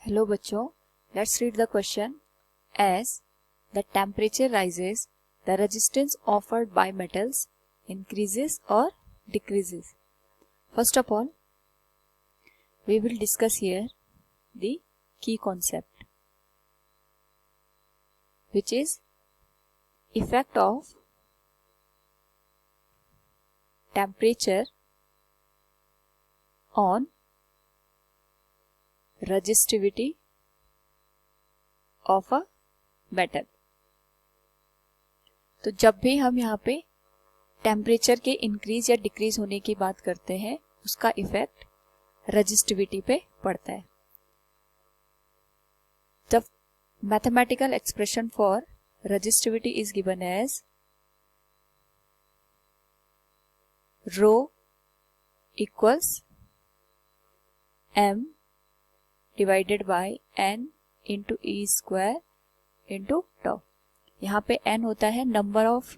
Hello बच्चों, let's read the question. As the temperature rises the resistance offered by metals increases or decreases. First of all, we will discuss here the key concept, which is effect of temperature on resistivity of a metal. तो जब भी हम यहाँ पे temperature के increase या decrease होने की बात करते हैं, उसका इफेक्ट रेजिस्टिविटी पे पड़ता है. The mathematical expression for resistivity is given as rho equals m divided by n into E square into tau. यहाँ पे n होता है नंबर ऑफ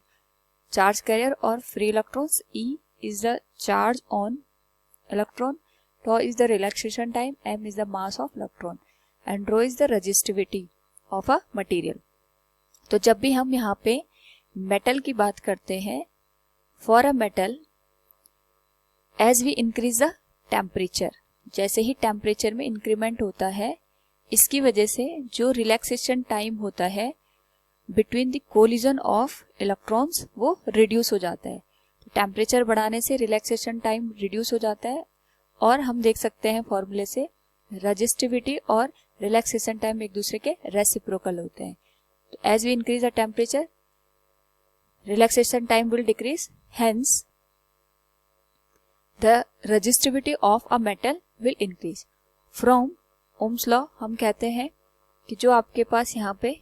चार्ज कैरियर और free electrons, E is the charge on electron, tau is the relaxation time, m is the mass of electron and rho is the resistivity of a material. तो जब भी हम यहाँ पे metal की बात करते हैं, for a metal as we increase the temperature, जैसे ही टेम्परेचर में इंक्रीमेंट होता है, इसकी वजह से जो रिलैक्सेशन टाइम होता है between the collision of electrons वो रिड्यूस हो जाता है. तो टेम्परेचर बढ़ाने से रिलैक्सेशन टाइम रिड्यूस हो जाता है और हम देख सकते हैं फॉर्मूले से रेजिस्टिविटी और रिलैक्सेशन टाइम एक दूसरे के रेसिप्रोकल होते हैं. तो as we increase the temperature, relaxation time will decrease, hence the resistivity of a metal will increase. From Ohm's law हम कहते हैं कि जो आपके पास यहाँ पे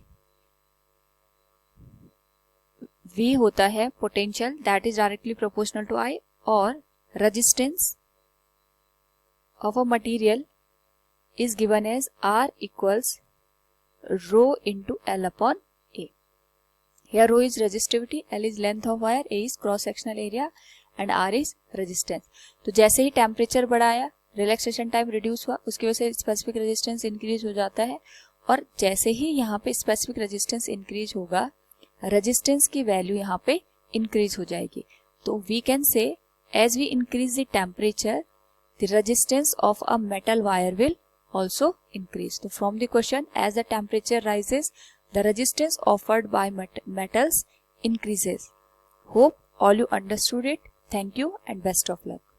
V होता है potential, that is directly proportional to I, और resistance of a material is given as R equals rho into L upon A. Here rho is resistivity, L is length of wire, A is cross sectional area and R is resistance. तो जैसे ही temperature बढ़ाया, relaxation time reduce हुआ, उसकी वजह से specific resistance increase हो जाता है. और जैसे ही यहाँ पे स्पेसिफिक रेजिस्टेंस इंक्रीज होगा, रेजिस्टेंस की वैल्यू यहाँ पे इंक्रीज हो जाएगी. तो we can say as we increase the temperature, the resistance of a metal wire will also increase. So from the question, as the temperature rises, the resistance offered by metals increases. Hope all you understood it. Thank you and best of luck.